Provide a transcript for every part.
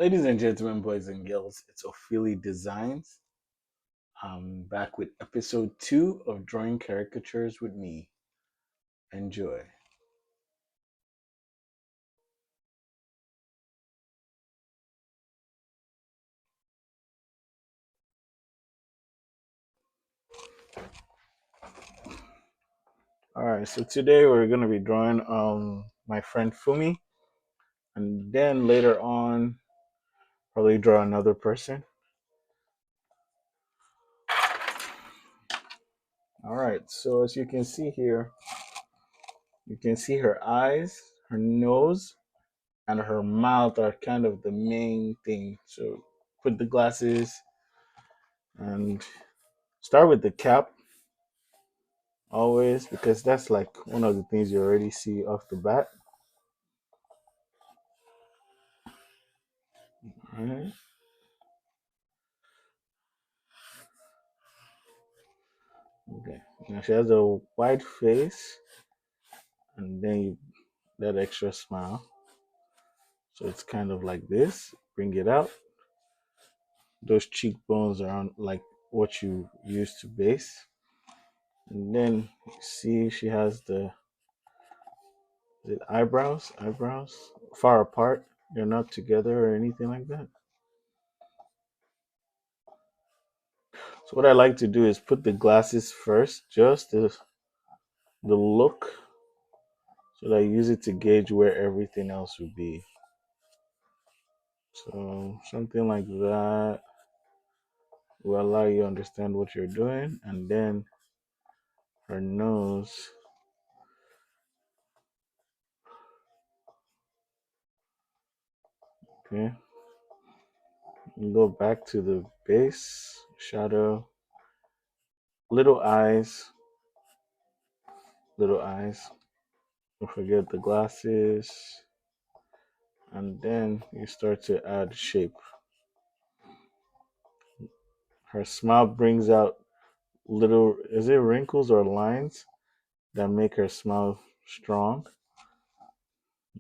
Ladies and gentlemen, boys and girls, it's Ophelia Designs. I'm back with episode 2 of Drawing Caricatures with me. Enjoy. Alright, so today we're going to be drawing my friend Fumi, and then later on, probably draw another person. Alright, so as you can see here, you can see her eyes, her nose, and her mouth are kind of the main thing. So put the glasses and start with the cap always because that's like one of the things you already see off the bat. Alright. Okay. Now she has a wide face and then that extra smile. So it's kind of like this. Bring it out. Those cheekbones are on like what you use to base. And then you see she has the eyebrows. Eyebrows far apart. They're not together or anything like that. So what I like to do is put the glasses first, just the look, so that I use it to gauge where everything else would be. So something like that will allow you to understand what you're doing. And then her nose, okay, you go back to the base, shadow, little eyes, little eyes. Don't forget the glasses. And then you start to add shape. Her smile brings out little, is it wrinkles or lines that make her smile strong?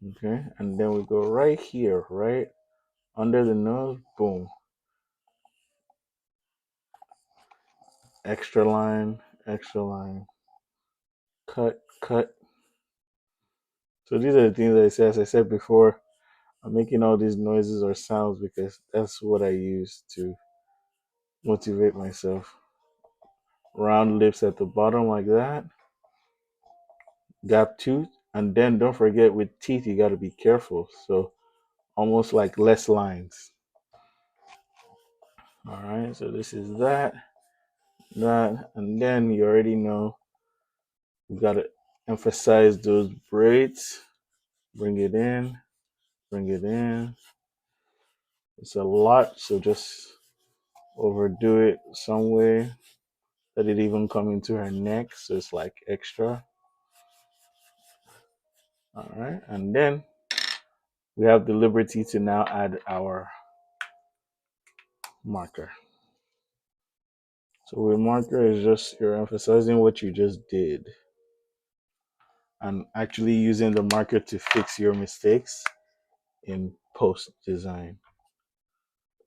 Okay, and then we go right here, right under the nose, boom, extra line, cut, cut. So these are the things that I said, as I said before, I'm making all these noises or sounds because that's what I use to motivate myself. Round lips at the bottom like that, gap tooth, and then don't forget with teeth, you got to be careful. So almost like less lines. All right, so this is that, and then you already know you got to emphasize those braids. Bring it in, bring it in. It's a lot, so just overdo it some way. Let it even come into her neck, so it's like extra. All right, and then we have the liberty to now add our marker. So with marker is just you're emphasizing what you just did and actually using the marker to fix your mistakes in post design.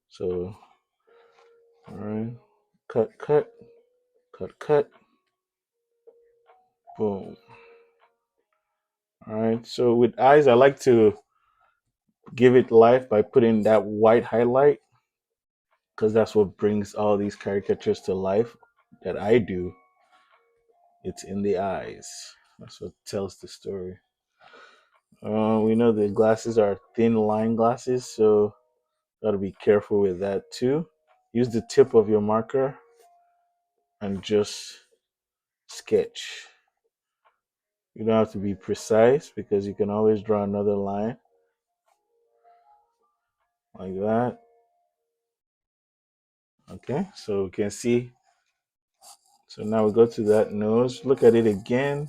So, all right, cut, cut, cut, cut, boom. All right, so with eyes, I like to give it life by putting that white highlight because that's what brings all these caricatures to life that I do. It's in the eyes. That's what tells the story. We know the glasses are thin line glasses, so gotta be careful with that too. Use the tip of your marker and just sketch. You don't have to be precise because you can always draw another line like that. Okay, so we can see. So now we go to that nose, look at it again.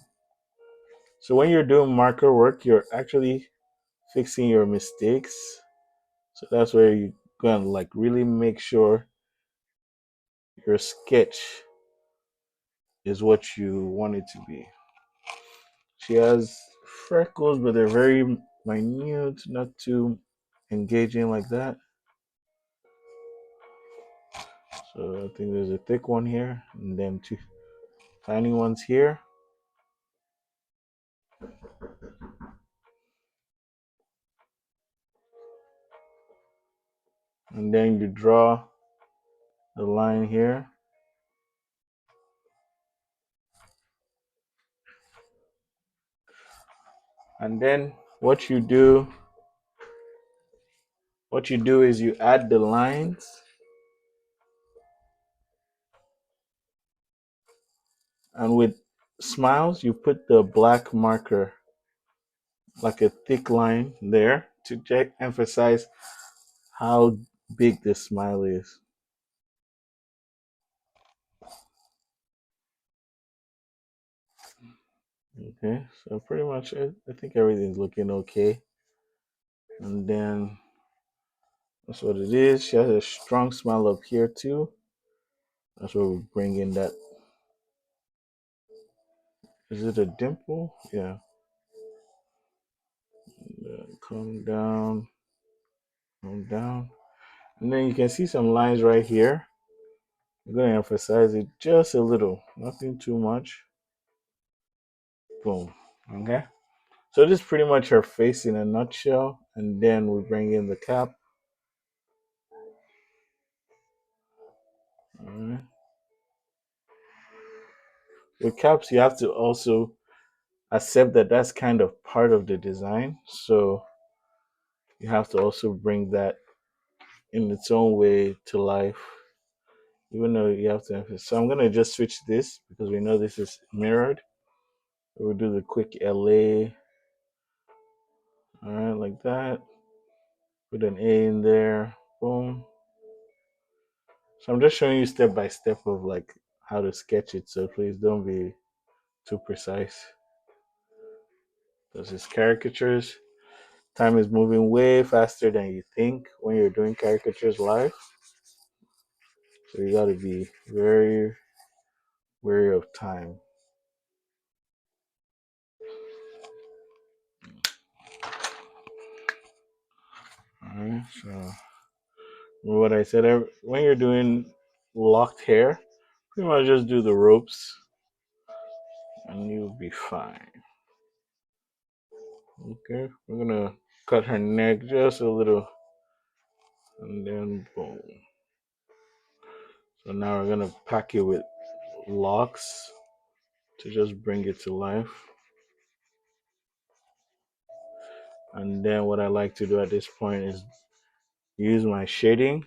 So when you're doing marker work, you're actually fixing your mistakes. So that's where you gonna like really make sure your sketch is what you want it to be. She has freckles, but they're very minute, not too engaging like that. So I think there's a thick one here, and then two tiny ones here. And then you draw the line here. And then what you do is you add the lines, and with smiles you put the black marker like a thick line there to emphasize how big the smile is. Okay, so pretty much I think everything's looking okay. And then that's what it is. She has a strong smile up here too. That's where we bring in that. Is it a dimple? Yeah. Come down, come down. And then you can see some lines right here. I'm going to emphasize it just a little, nothing too much. Boom. Okay. So this is pretty much her face in a nutshell. And then we bring in the cap. All right. With caps, you have to also accept that that's kind of part of the design. So you have to also bring that in its own way to life, even though you have to emphasize. So I'm going to just switch this because we know this is mirrored. We'll do the quick LA. All right, like that. Put an A in there. Boom. So I'm just showing you step by step of like how to sketch it. So please don't be too precise. This is caricatures. Time is moving way faster than you think when you're doing caricatures live. So you got to be very wary of time. All right. So what I said, when you're doing locked hair, pretty much just do the ropes and you'll be fine. Okay, we're gonna cut her neck just a little, and then boom. So now we're gonna pack it with locks to just bring it to life. And then what I like to do at this point is use my shading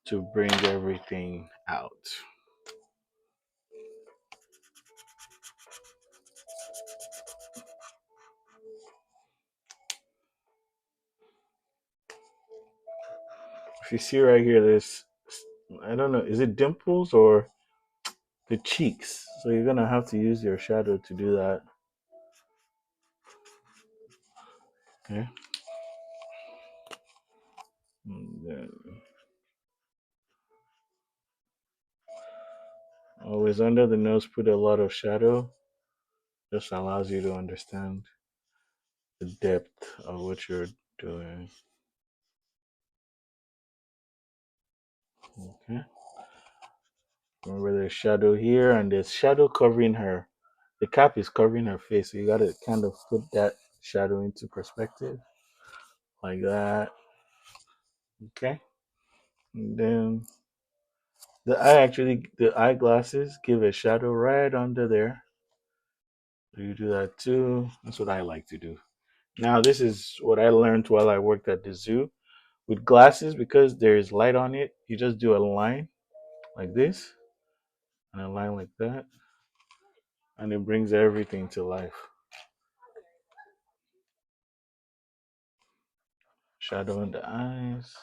to bring everything out. If you see right here, there's, I don't know, is it dimples or the cheeks? So you're gonna have to use your shadow to do that. Okay. And then always under the nose, put a lot of shadow. Just allows you to understand the depth of what you're doing. Okay. Remember there's shadow here and there's shadow covering her. The cap is covering her face, so you gotta kind of put that shadow into perspective. Like that. Okay. And then the eyeglasses give a shadow right under there. So you do that too. That's what I like to do. Now this is what I learned while I worked at the zoo. With glasses, because there's light on it, you just do a line like this and a line like that, and it brings everything to life. Shadow in the eyes.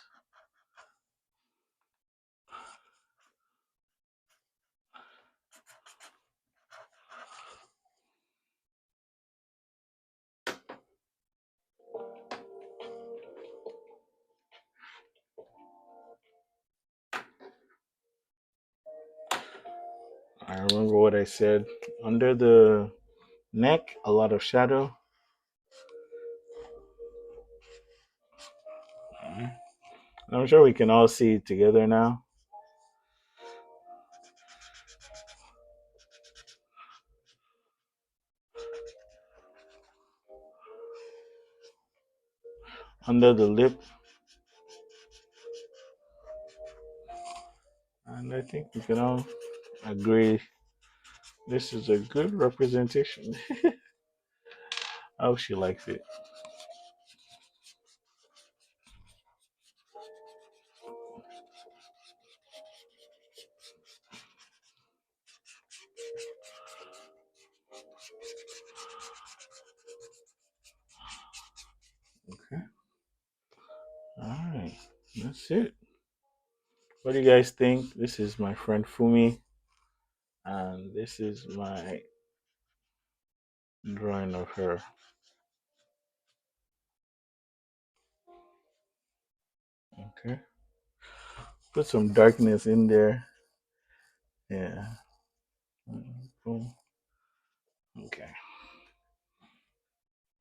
I remember what I said. Under the neck, a lot of shadow. I'm sure we can all see it together now. under the lip, and I think we can all agree this is a good representation. I hope she likes it. Okay. All right. That's it. What do you guys think? This is my friend Fumi, and this is my drawing of her. Okay. Put some darkness in there. Yeah. Boom. Okay.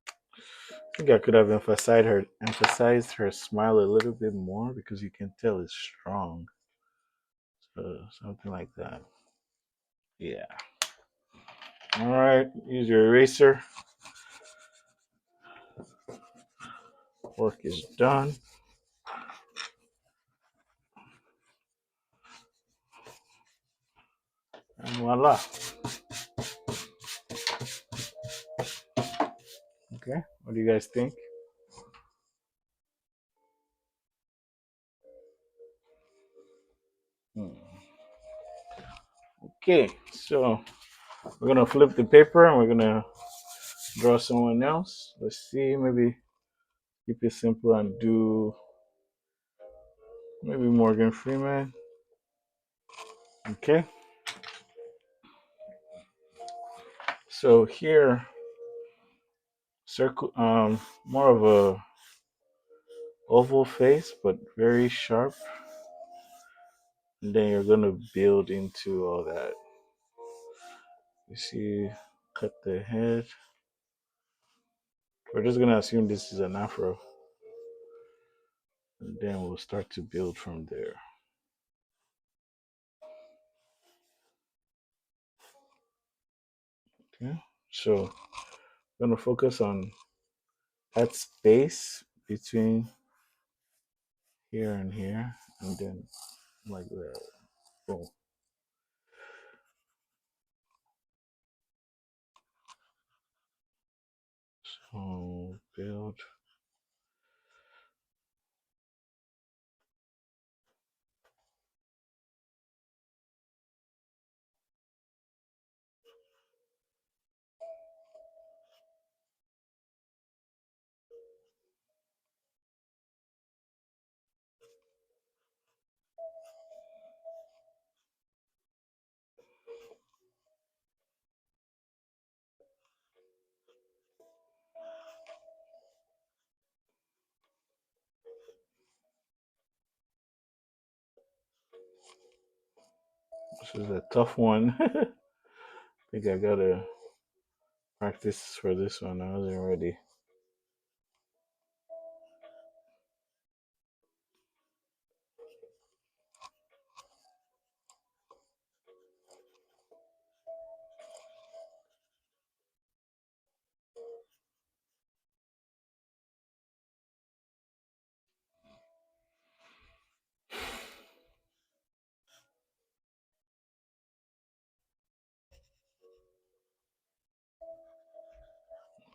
I think I could have emphasized her smile a little bit more because you can tell it's strong. So something like that. Yeah. All right. Use your eraser. Work is done. And voila. Okay. What do you guys think? Hmm. Okay. So we're gonna flip the paper and we're gonna draw someone else. Let's see. Maybe keep it simple and do maybe Morgan Freeman. Okay. So here, circle, more of a oval face, but very sharp. And then you're gonna build into all that. You see, cut the head. We're just gonna assume this is an afro, and then we'll start to build from there. Okay. So I'm gonna focus on that space between here and here, and then like that. Boom. So build. This is a tough one. I think I gotta practice for this one. I wasn't ready.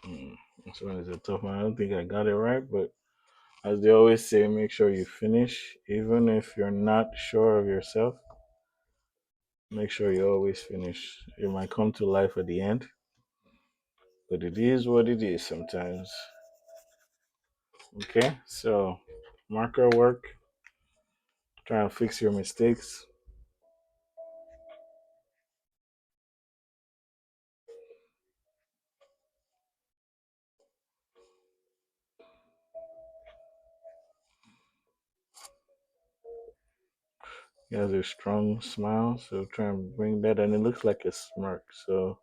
Mm, this one is a tough one. I don't think I got it right, but as they always say, make sure you finish. Even if you're not sure of yourself, make sure you always finish. It might come to life at the end, but it is what it is sometimes. Okay, so marker work, try and fix your mistakes. He has a strong smile, so try and bring that, and it looks like a smirk. So,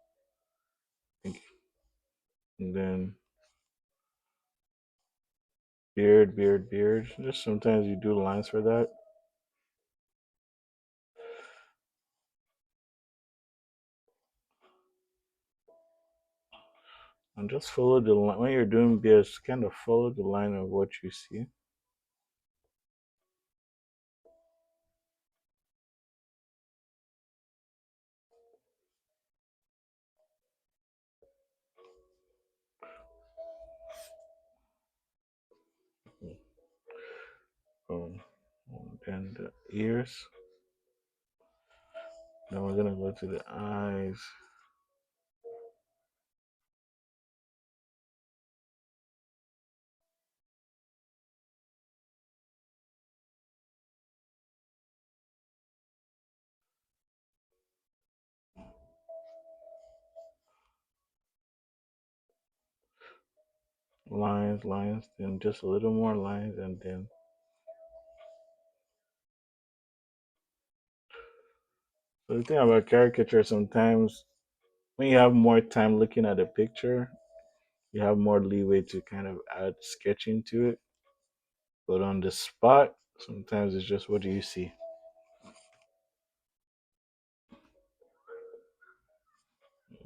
and then beard, beard, beard. Just sometimes you do lines for that. And just follow the line. When you're doing beards, kind of follow the line of what you see. Um, and then the ears. Then we're gonna go to the eyes. Lines, lines, then just a little more lines, and then so the thing about caricature sometimes when you have more time looking at a picture, you have more leeway to kind of add sketching to it. But on the spot, sometimes it's just what do you see?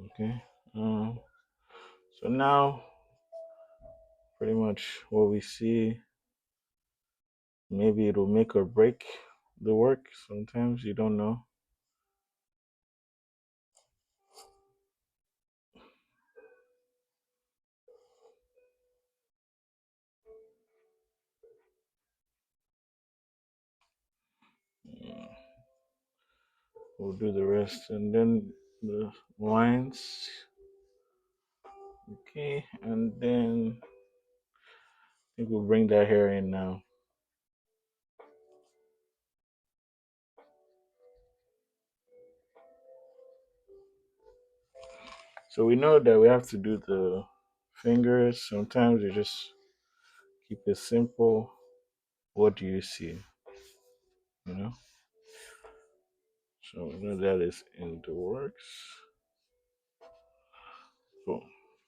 Okay. Um, so now pretty much what we see, maybe it'll make or break the work. Sometimes you don't know. Mm, we'll do the rest and then the lines. Okay, and then I think we'll bring that hair in now. So we know that we have to do the fingers. Sometimes you just keep it simple. What do you see? You know? So we know that is in the works. Boom.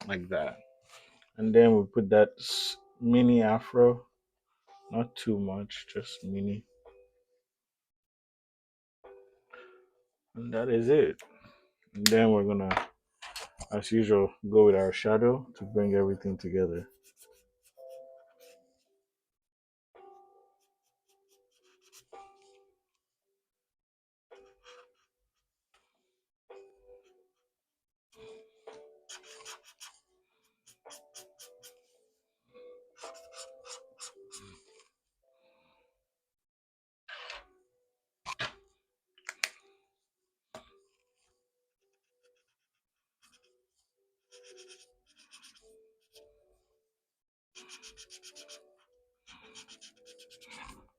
Like that. And then we put that mini afro. Not too much, just mini. And that is it. And then we're gonna, as usual, go with our shadow to bring everything together.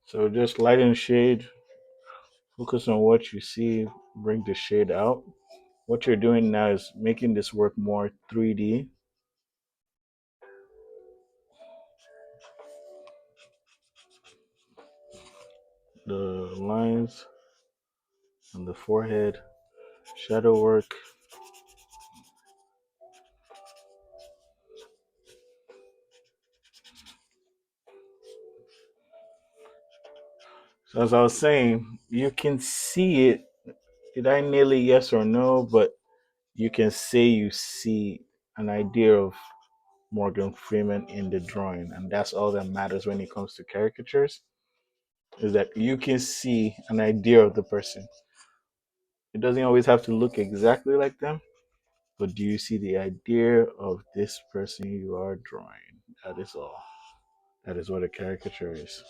So just light and shade, focus on what you see, bring the shade out. What you're doing now is making this work more 3D. The lines on the forehead, shadow work. So as I was saying, you can see it. Did I nail it? Yes or no? But you can say you see an idea of Morgan Freeman in the drawing, and that's all that matters when it comes to caricatures. Is that you can see an idea of the person. It doesn't always have to look exactly like them, but do you see the idea of this person you are drawing? That is all. That is what a caricature is.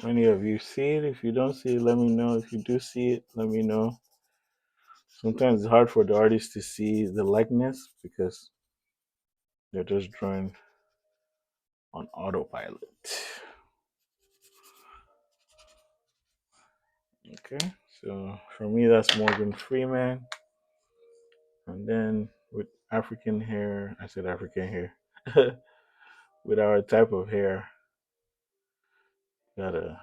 Many of you see it. If you don't see it, let me know. If you do see it, let me know. Sometimes it's hard for the artist to see the likeness because they're just drawing on autopilot. Okay, so for me, that's Morgan Freeman. And then with African hair, I said African hair. With our type of hair, gotta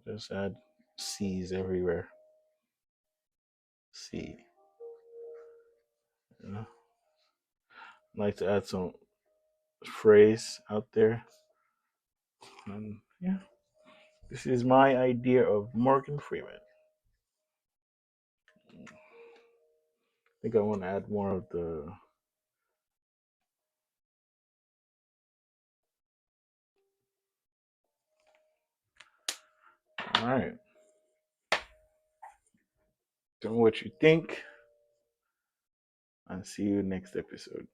just add C's everywhere. C. You know? I'd like to add some phrase out there. And yeah, this is my idea of Morgan Freeman. I think I want to add more of the. All right. Tell me what you think, and see you next episode.